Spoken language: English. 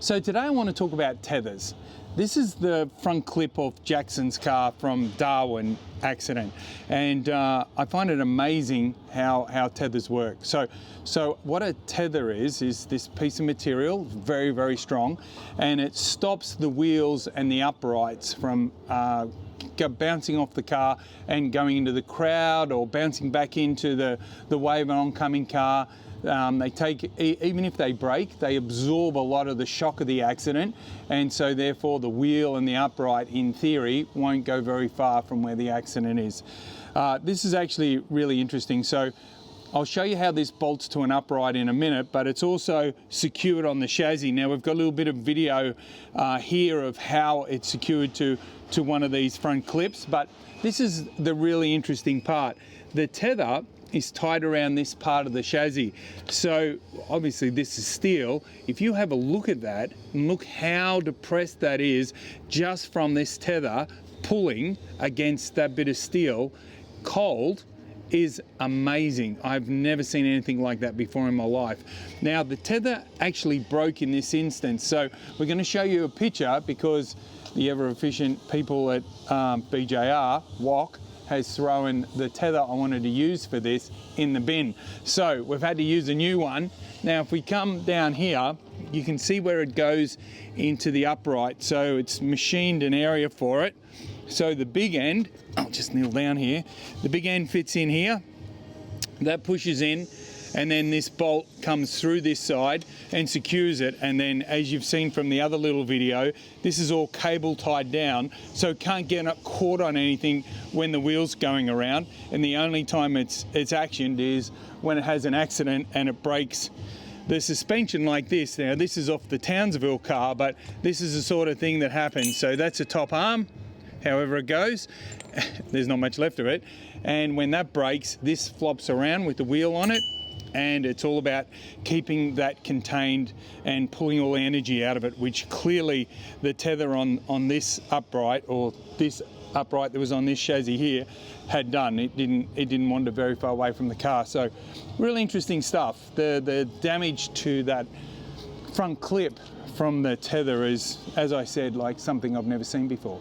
So today I want to talk about tethers. This is the front clip of Jaxon's car from Darwin accident, and I find it amazing how tethers work. So what a tether is this piece of material, very, very strong, and it stops the wheels and the uprights from bouncing off the car and going into the crowd or bouncing back into the way of an oncoming car. They take, even if they brake, they absorb a lot of the shock of the accident, and so therefore the wheel and the upright, in theory, won't go very far from where the accident is. This is actually really interesting. So I'll show you how this bolts to an upright in a minute, but it's also secured on the chassis. Now we've got a little bit of video here of how it's secured to one of these front clips, but this is the really interesting part. The tether is tied around this part of the chassis. So obviously this is steel. If you have a look at that and look how depressed that is just from this tether pulling against that bit of steel, cold, is amazing. I've never seen anything like that before in my life. Now the tether actually broke in this instance, so we're going to show you a picture because the ever efficient people at BJR, WOC, has thrown the tether I wanted to use for this in the bin. So we've had to use a new one. Now if we come down here, you can see where it goes into the upright. So it's machined an area for it. So the big end, I'll just kneel down here, the big end fits in here, that pushes in, and then this bolt comes through this side and secures it. And then, as you've seen from the other little video, this is all cable tied down, so it can't get caught on anything when the wheel's going around. And the only time it's actioned is when it has an accident and it breaks the suspension like this. Now this is off the Townsville car, but this is the sort of thing that happens. So that's a top arm, however it goes. There's not much left of it. And when that breaks, this flops around with the wheel on it, and it's all about keeping that contained and pulling all the energy out of it, which clearly the tether on this upright, or this upright that was on this chassis here, had done. It didn't wander very far away from the car. So really interesting stuff. The damage to that front clip from the tether is, as I said, like something I've never seen before.